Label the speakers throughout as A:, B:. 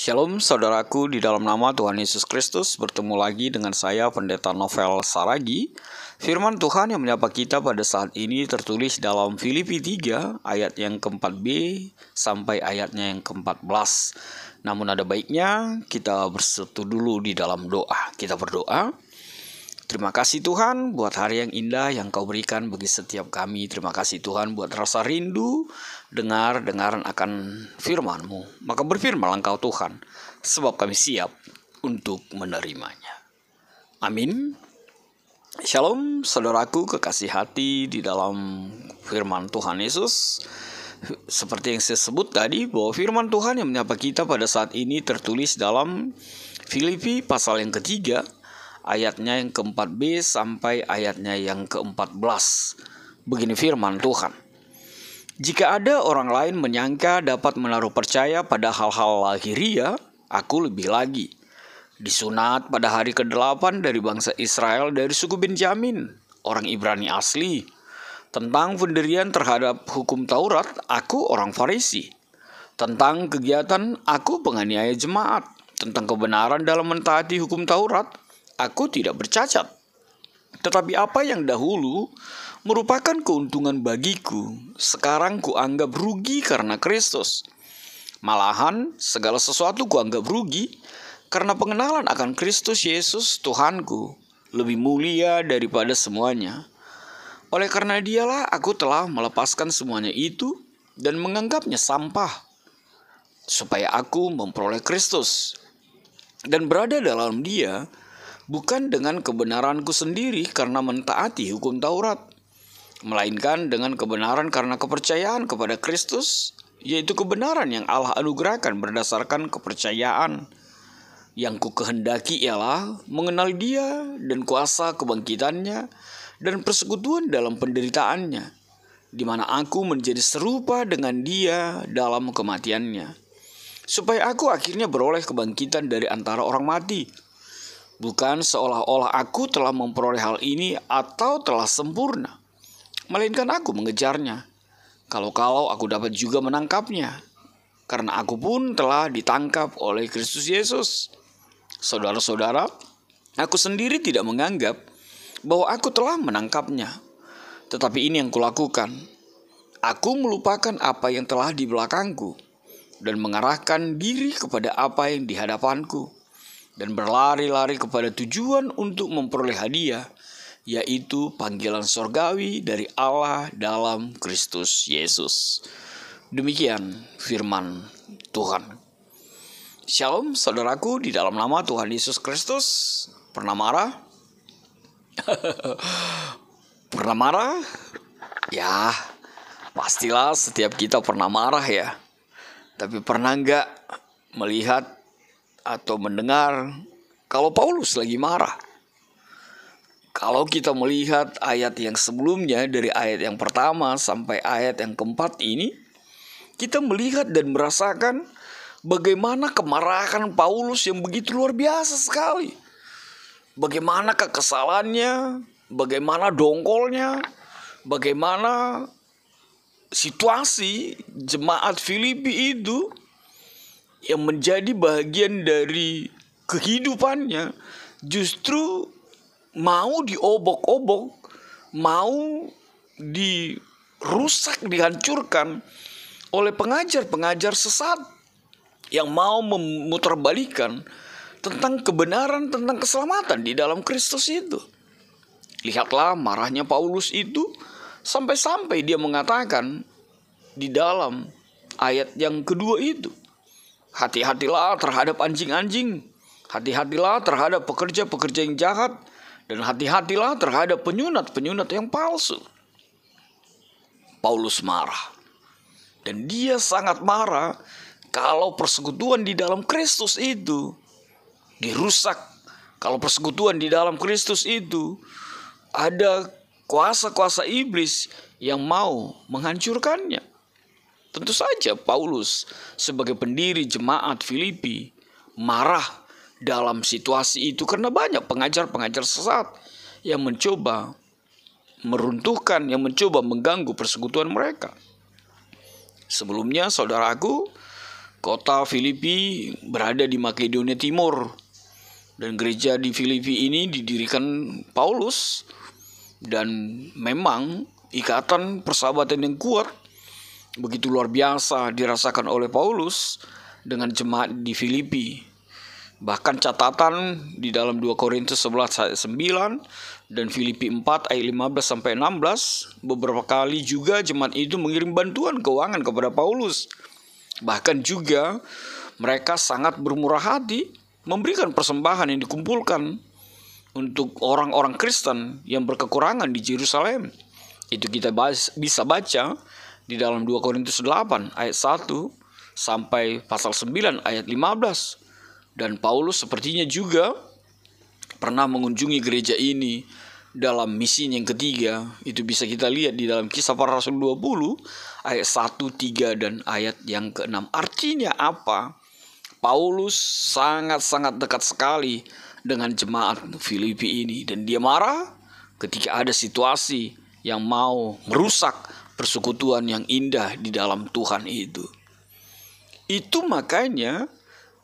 A: Shalom saudaraku, di dalam nama Tuhan Yesus Kristus, bertemu lagi dengan saya Pendeta Novel Saragi. Firman Tuhan yang menyapa kita pada saat ini tertulis dalam Filipi 3 ayat yang ke-4b sampai ayatnya yang ke-14. Namun ada baiknya kita bersatu dulu di dalam doa. Kita berdoa. Terima kasih Tuhan buat hari yang indah yang Kau berikan bagi setiap kami. Terima kasih Tuhan buat rasa rindu dengaran akan firman-Mu. Maka berfirmanlah Engkau Tuhan, sebab kami siap untuk menerimanya. Amin. Shalom saudaraku kekasih hati di dalam firman Tuhan Yesus. Seperti yang saya sebut tadi, bahwa firman Tuhan yang menyapa kita pada saat ini tertulis dalam Filipi pasal yang ketiga, ayatnya yang ke-4b sampai ayatnya yang ke-14. Begini firman Tuhan. Jika ada orang lain menyangka dapat menaruh percaya pada hal-hal lahiriah, aku lebih lagi. Disunat pada hari ke-8 dari bangsa Israel dari suku Benjamin, orang Ibrani asli. Tentang pendirian terhadap hukum Taurat, aku orang Farisi. Tentang kegiatan, aku penganiaya jemaat. Tentang kebenaran dalam mentaati hukum Taurat, aku tidak bercacat. Tetapi apa yang dahulu merupakan keuntungan bagiku, sekarang kuanggap rugi karena Kristus. Malahan segala sesuatu kuanggap rugi karena pengenalan akan Kristus Yesus Tuhanku lebih mulia daripada semuanya. Oleh karena Dialah aku telah melepaskan semuanya itu dan menganggapnya sampah, supaya aku memperoleh Kristus dan berada dalam Dia, bukan dengan kebenaranku sendiri karena mentaati hukum Taurat, melainkan dengan kebenaran karena kepercayaan kepada Kristus, yaitu kebenaran yang Allah anugerahkan berdasarkan kepercayaan. Yang ku kehendaki ialah mengenal Dia dan kuasa kebangkitannya dan persekutuan dalam penderitaannya, di mana aku menjadi serupa dengan Dia dalam kematiannya, supaya aku akhirnya beroleh kebangkitan dari antara orang mati. Bukan seolah-olah aku telah memperoleh hal ini atau telah sempurna, melainkan aku mengejarnya. Kalau-kalau aku dapat juga menangkapnya, karena aku pun telah ditangkap oleh Kristus Yesus. Saudara-saudara, aku sendiri tidak menganggap bahwa aku telah menangkapnya. Tetapi ini yang kulakukan. Aku melupakan apa yang telah di belakangku dan mengarahkan diri kepada apa yang di hadapanku, dan berlari-lari kepada tujuan untuk memperoleh hadiah, yaitu panggilan sorgawi dari Allah dalam Kristus Yesus. Demikian firman Tuhan. Shalom saudaraku, di dalam nama Tuhan Yesus Kristus. Pernah marah? Pernah marah? Ya, pastilah setiap kita pernah marah ya. Tapi pernah nggak melihat atau mendengar kalau Paulus lagi marah? Kalau kita melihat ayat yang sebelumnya, dari ayat yang pertama sampai ayat yang keempat ini, kita melihat dan merasakan bagaimana kemarahan Paulus yang begitu luar biasa sekali. Bagaimana kekesalannya, bagaimana dongkolnya, bagaimana situasi jemaat Filipi itu yang menjadi bagian dari kehidupannya justru mau diobok-obok, mau dirusak, dihancurkan oleh pengajar-pengajar sesat yang mau memutarbalikkan tentang kebenaran, tentang keselamatan di dalam Kristus itu. Lihatlah marahnya Paulus itu sampai-sampai dia mengatakan di dalam ayat yang kedua itu, hati-hatilah terhadap anjing-anjing, hati-hatilah terhadap pekerja-pekerja yang jahat, dan hati-hatilah terhadap penyunat-penyunat yang palsu. Paulus marah. Dan dia sangat marah kalau persekutuan di dalam Kristus itu dirusak. Kalau persekutuan di dalam Kristus itu ada kuasa-kuasa iblis yang mau menghancurkannya. Tentu saja Paulus sebagai pendiri jemaat Filipi marah dalam situasi itu karena banyak pengajar-pengajar sesat yang mencoba meruntuhkan, yang mencoba mengganggu persekutuan mereka. Sebelumnya saudaraku, Kota Filipi berada di Makedonia Timur, dan gereja di Filipi ini didirikan Paulus, dan memang ikatan persahabatan yang kuat begitu luar biasa dirasakan oleh Paulus dengan jemaat di Filipi. Bahkan catatan di dalam 2 Korintus 11 ayat 9 dan Filipi 4 ayat 15 sampai 16, beberapa kali juga jemaat itu mengirim bantuan keuangan kepada Paulus. Bahkan juga mereka sangat bermurah hati memberikan persembahan yang dikumpulkan untuk orang-orang Kristen yang berkekurangan di Yerusalem. Itu kita bisa baca di dalam 2 Korintus 8 ayat 1 sampai pasal 9 ayat 15. Dan Paulus sepertinya juga pernah mengunjungi gereja ini dalam misinya yang ketiga. Itu bisa kita lihat di dalam Kisah Para Rasul 20 ayat 1, 3 dan ayat yang ke-6. Artinya apa? Paulus sangat-sangat dekat sekali dengan jemaat Filipi ini, dan dia marah ketika ada situasi yang mau merusak persekutuan yang indah di dalam Tuhan itu. Itu makanya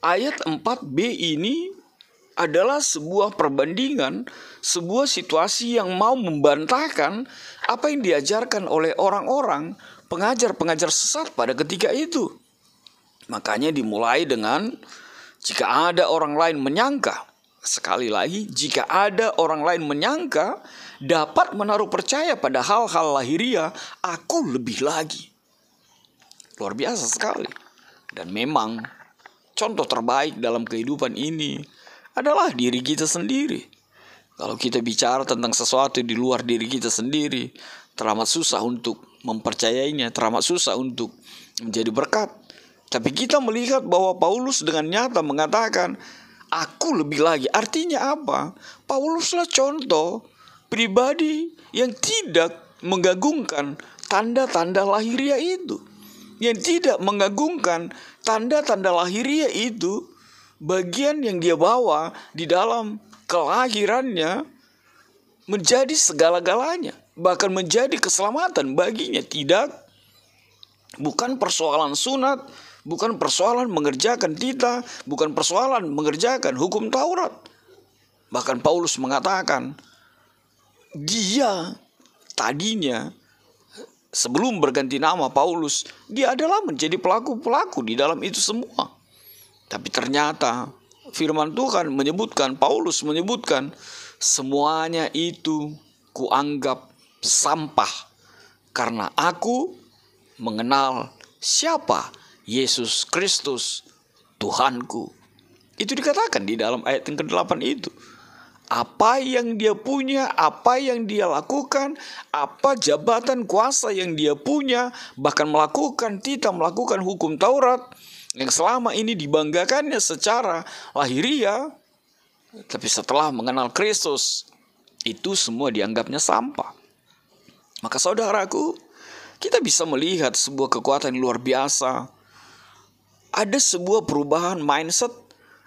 A: ayat 4b ini adalah sebuah perbandingan, sebuah situasi yang mau membantahkan apa yang diajarkan oleh orang-orang pengajar-pengajar sesat pada ketika itu. Makanya dimulai dengan jika ada orang lain menyangka, sekali lagi, jika ada orang lain menyangka dapat menaruh percaya pada hal-hal lahiriah, aku lebih lagi. Luar biasa sekali. Dan memang contoh terbaik dalam kehidupan ini adalah diri kita sendiri. Kalau kita bicara tentang sesuatu di luar diri kita sendiri, teramat susah untuk mempercayainya, teramat susah untuk menjadi berkat. Tapi kita melihat bahwa Paulus dengan nyata mengatakan, aku lebih lagi. Artinya apa? Pauluslah contoh pribadi yang tidak mengagungkan tanda-tanda lahiriah itu. Yang tidak mengagungkan tanda-tanda lahiriah itu, bagian yang dia bawa di dalam kelahirannya menjadi segala-galanya. Bahkan menjadi keselamatan baginya. Bukan persoalan sunat, bukan persoalan mengerjakan titah, bukan persoalan mengerjakan hukum Taurat. Bahkan Paulus mengatakan, dia tadinya sebelum berganti nama Paulus, dia adalah menjadi pelaku-pelaku di dalam itu semua. Tapi ternyata firman Tuhan menyebutkan, Paulus menyebutkan, semuanya itu kuanggap sampah karena aku mengenal siapa Yesus Kristus Tuhanku. Itu dikatakan di dalam ayat yang ke-8 itu. Apa yang dia punya, apa yang dia lakukan, apa jabatan kuasa yang dia punya, bahkan melakukan titah, melakukan hukum Taurat yang selama ini dibanggakannya secara lahiriah, tapi setelah mengenal Kristus, itu semua dianggapnya sampah. Maka saudaraku, kita bisa melihat sebuah kekuatan yang luar biasa. Ada sebuah perubahan mindset,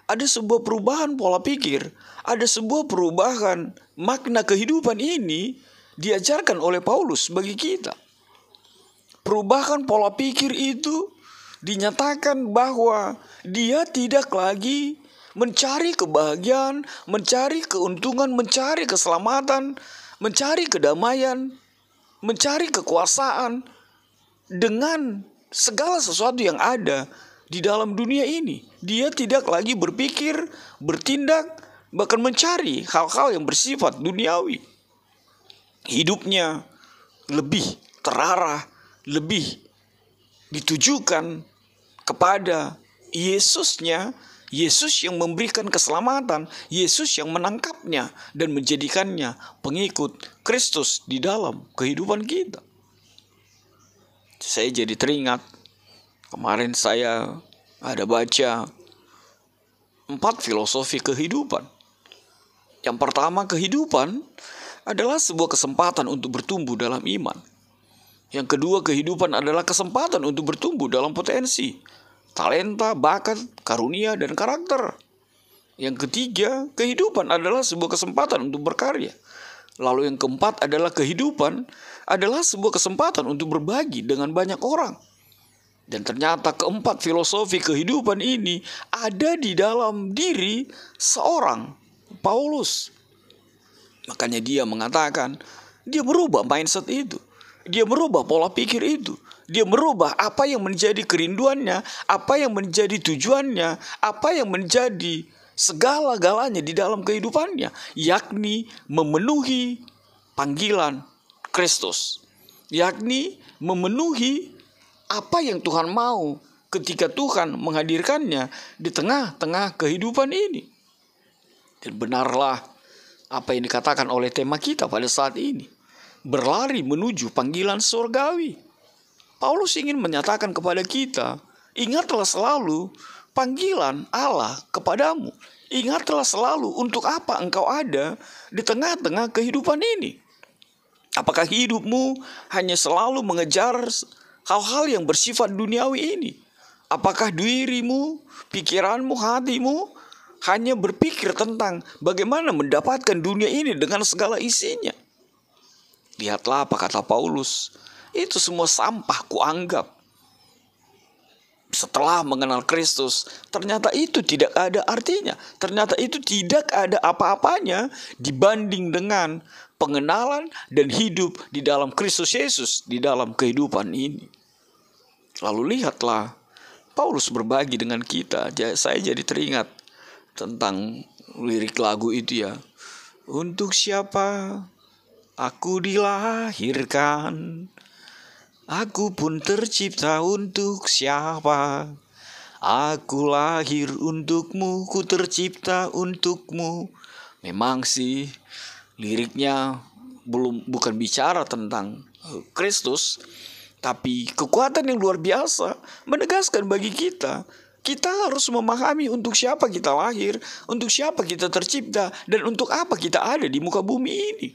A: ada sebuah perubahan pola pikir, ada sebuah perubahan makna kehidupan ini diajarkan oleh Paulus bagi kita. Perubahan pola pikir itu dinyatakan bahwa dia tidak lagi mencari kebahagiaan, mencari keuntungan, mencari keselamatan, mencari kedamaian, mencari kekuasaan dengan segala sesuatu yang ada di dalam dunia ini. Dia tidak lagi berpikir, bertindak, bahkan mencari hal-hal yang bersifat duniawi. Hidupnya lebih terarah, lebih ditujukan kepada Yesusnya, Yesus yang memberikan keselamatan, Yesus yang menangkapnya dan menjadikannya pengikut Kristus di dalam kehidupan kita. Saya jadi teringat, kemarin saya ada baca 4 filosofi kehidupan. Yang pertama, kehidupan adalah sebuah kesempatan untuk bertumbuh dalam iman. Yang kedua, kehidupan adalah kesempatan untuk bertumbuh dalam potensi, talenta, bakat, karunia, dan karakter. Yang ketiga, kehidupan adalah sebuah kesempatan untuk berkarya. Lalu yang keempat adalah kehidupan adalah sebuah kesempatan untuk berbagi dengan banyak orang. Dan ternyata keempat filosofi kehidupan ini ada di dalam diri seorang Paulus. Makanya dia mengatakan, dia merubah mindset itu. Dia merubah pola pikir itu. Dia merubah apa yang menjadi kerinduannya, apa yang menjadi tujuannya, apa yang menjadi segala-galanya di dalam kehidupannya, yakni memenuhi panggilan Kristus, yakni memenuhi apa yang Tuhan mau ketika Tuhan menghadirkannya di tengah-tengah kehidupan ini. Dan benarlah apa yang dikatakan oleh tema kita pada saat ini, berlari menuju panggilan surgawi. Paulus ingin menyatakan kepada kita, ingatlah selalu panggilan Allah kepadamu. Ingatlah selalu untuk apa engkau ada di tengah-tengah kehidupan ini. Apakah hidupmu hanya selalu mengejar hal-hal yang bersifat duniawi ini? Apakah dirimu, pikiranmu, hatimu hanya berpikir tentang bagaimana mendapatkan dunia ini dengan segala isinya? Lihatlah apa kata Paulus, itu semua sampah kuanggap. Setelah mengenal Kristus, ternyata itu tidak ada artinya. Ternyata itu tidak ada apa-apanya dibanding dengan pengenalan dan hidup di dalam Kristus Yesus di dalam kehidupan ini. Lalu lihatlah, Paulus berbagi dengan kita. Saya jadi teringat tentang lirik lagu itu ya. Untuk siapa aku dilahirkan, aku pun tercipta untuk siapa. Aku lahir untukmu, ku tercipta untukmu. Memang sih liriknya bukan bicara tentang Kristus, tapi kekuatan yang luar biasa menegaskan bagi kita, kita harus memahami untuk siapa kita lahir, untuk siapa kita tercipta, dan untuk apa kita ada di muka bumi ini.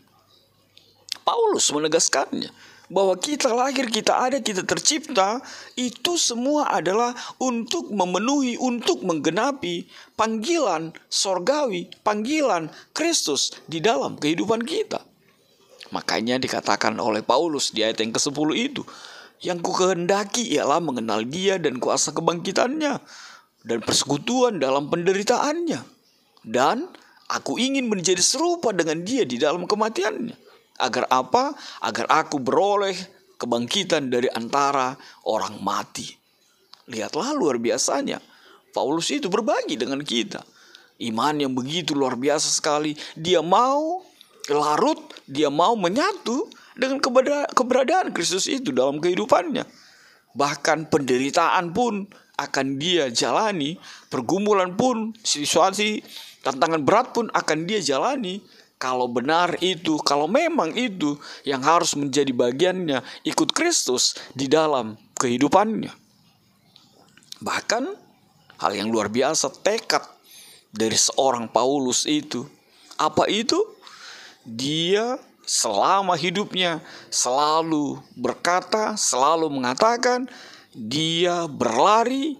A: Paulus menegaskannya bahwa kita lahir, kita ada, kita tercipta, itu semua adalah untuk memenuhi, untuk menggenapi panggilan sorgawi, panggilan Kristus di dalam kehidupan kita. Makanya dikatakan oleh Paulus di ayat yang ke-10 itu, yang ku kehendaki ialah mengenal Dia dan kuasa kebangkitannya dan persekutuan dalam penderitaannya. Dan aku ingin menjadi serupa dengan Dia di dalam kematiannya. Agar apa? Agar aku beroleh kebangkitan dari antara orang mati. Lihatlah luar biasanya, Paulus itu berbagi dengan kita. Iman yang begitu luar biasa sekali. Dia mau larut, dia mau menyatu dengan keberadaan Kristus itu dalam kehidupannya. Bahkan penderitaan pun akan dia jalani, pergumulan pun, situasi tantangan berat pun akan dia jalani. Kalau benar itu, kalau memang itu yang harus menjadi bagiannya, ikut Kristus di dalam kehidupannya. Bahkan hal yang luar biasa, tekad dari seorang Paulus itu. Apa itu? Dia selama hidupnya selalu berkata, selalu mengatakan, dia berlari,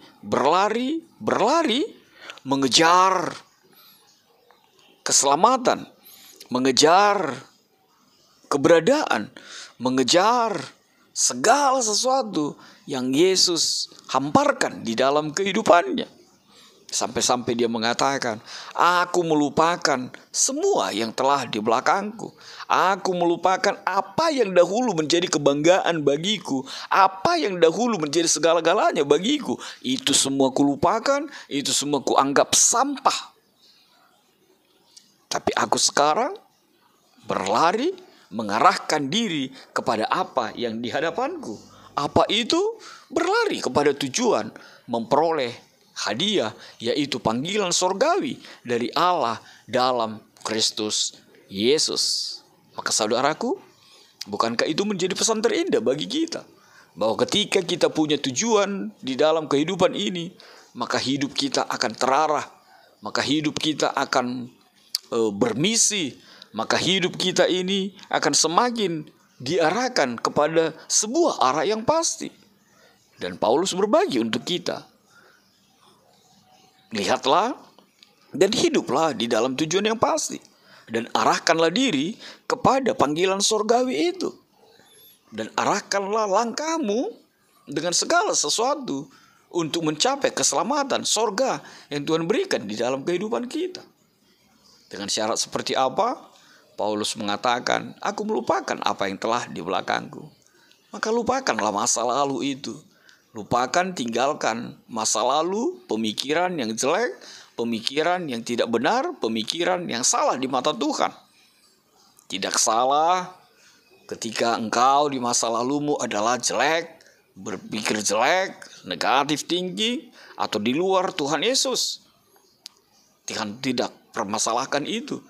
A: mengejar keselamatan, mengejar keberadaan, mengejar segala sesuatu yang Yesus hamparkan di dalam kehidupannya. Sampai-sampai dia mengatakan, aku melupakan semua yang telah di belakangku. Aku melupakan apa yang dahulu menjadi kebanggaan bagiku. Apa yang dahulu menjadi segala-galanya bagiku. Itu semua kulupakan, itu semua kuanggap sampah. Tapi aku sekarang berlari, mengarahkan diri kepada apa yang di hadapanku. Apa itu? Berlari kepada tujuan, memperoleh hadiah, yaitu panggilan sorgawi dari Allah dalam Kristus Yesus. Maka saudaraku, bukankah itu menjadi pesan terindah bagi kita? Bahwa ketika kita punya tujuan di dalam kehidupan ini, maka hidup kita akan terarah, maka hidup kita akan bermisi, maka hidup kita ini akan semakin diarahkan kepada sebuah arah yang pasti. Dan Paulus berbagi untuk kita. Lihatlah dan hiduplah di dalam tujuan yang pasti. Dan arahkanlah diri kepada panggilan sorgawi itu. Dan arahkanlah langkahmu dengan segala sesuatu untuk mencapai keselamatan sorga yang Tuhan berikan di dalam kehidupan kita. Dengan syarat seperti apa? Paulus mengatakan, aku melupakan apa yang telah di belakangku. Maka lupakanlah masa lalu itu. Lupakan, tinggalkan masa lalu, pemikiran yang jelek, pemikiran yang tidak benar, pemikiran yang salah di mata Tuhan. Tidak salah ketika engkau di masa lalumu adalah jelek, berpikir jelek, negatif tinggi, atau di luar Tuhan Yesus. Tuhan tidak permasalahkan itu.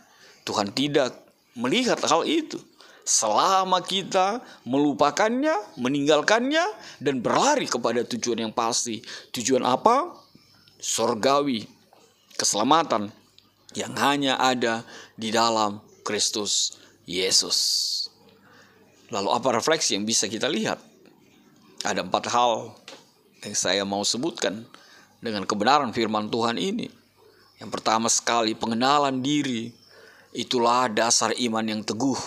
A: Tuhan tidak melihat hal itu. Selama kita melupakannya, meninggalkannya, dan berlari kepada tujuan yang pasti. Tujuan apa? Surgawi. Keselamatan yang hanya ada di dalam Kristus Yesus. Lalu apa refleksi yang bisa kita lihat? Ada 4 hal yang saya mau sebutkan dengan kebenaran firman Tuhan ini. Yang pertama sekali, pengenalan diri. Itulah dasar iman yang teguh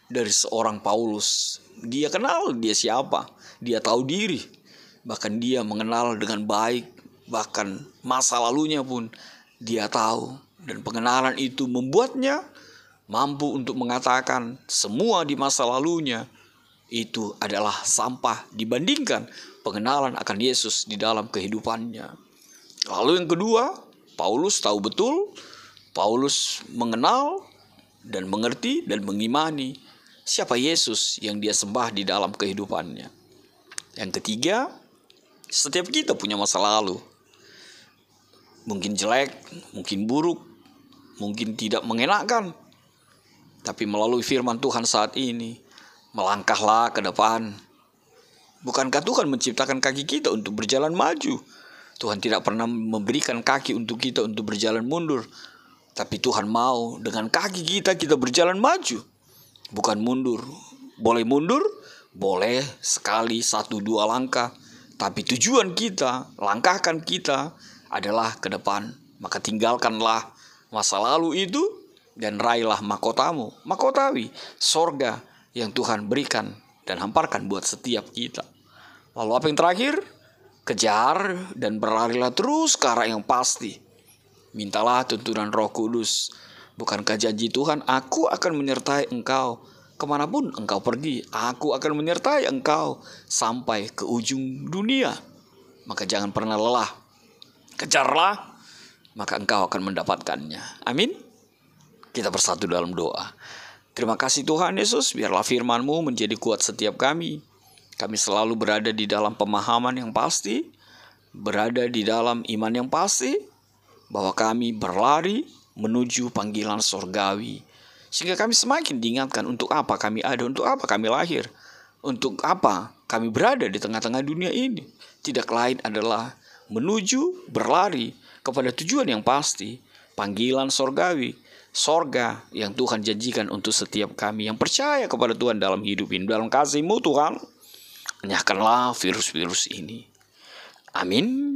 A: dari seorang Paulus. Dia kenal dia siapa. Dia tahu diri. Bahkan dia mengenal dengan baik. Bahkan masa lalunya pun dia tahu. Dan pengenalan itu membuatnya mampu untuk mengatakan semua di masa lalunya itu adalah sampah dibandingkan pengenalan akan Yesus di dalam kehidupannya. Lalu yang kedua, Paulus tahu betul, Paulus mengenal dan mengerti dan mengimani siapa Yesus yang dia sembah di dalam kehidupannya. Yang ketiga, setiap kita punya masa lalu. Mungkin jelek, mungkin buruk, mungkin tidak mengenakan. Tapi melalui firman Tuhan saat ini, melangkahlah ke depan. Bukankah Tuhan menciptakan kaki kita untuk berjalan maju? Tuhan tidak pernah memberikan kaki untuk kita untuk berjalan mundur. Tapi Tuhan mau dengan kaki kita berjalan maju. Bukan mundur. Boleh mundur, boleh sekali 1-2 langkah. Tapi tujuan kita, langkahkan kita adalah ke depan. Maka tinggalkanlah masa lalu itu dan raihlah mahkotamu. Mahkotawi, sorga yang Tuhan berikan dan hamparkan buat setiap kita. Lalu apa yang terakhir? Kejar dan berlarilah terus ke arah yang pasti. Mintalah tuntunan Roh Kudus. Bukankah janji Tuhan, aku akan menyertai engkau kemanapun engkau pergi. Aku akan menyertai engkau sampai ke ujung dunia. Maka jangan pernah lelah. Kejarlah, maka engkau akan mendapatkannya. Amin. Kita bersatu dalam doa. Terima kasih Tuhan Yesus, biarlah firman-Mu menjadi kuat setiap kami. Kami selalu berada di dalam pemahaman yang pasti, berada di dalam iman yang pasti, bahwa kami berlari menuju panggilan surgawi. Sehingga kami semakin diingatkan untuk apa kami ada, untuk apa kami lahir, untuk apa kami berada di tengah-tengah dunia ini. Tidak lain adalah menuju berlari kepada tujuan yang pasti, panggilan surgawi. Sorga yang Tuhan janjikan untuk setiap kami yang percaya kepada Tuhan dalam hidup ini. Dalam kasih-Mu Tuhan, enyahkanlah virus-virus ini. Amin.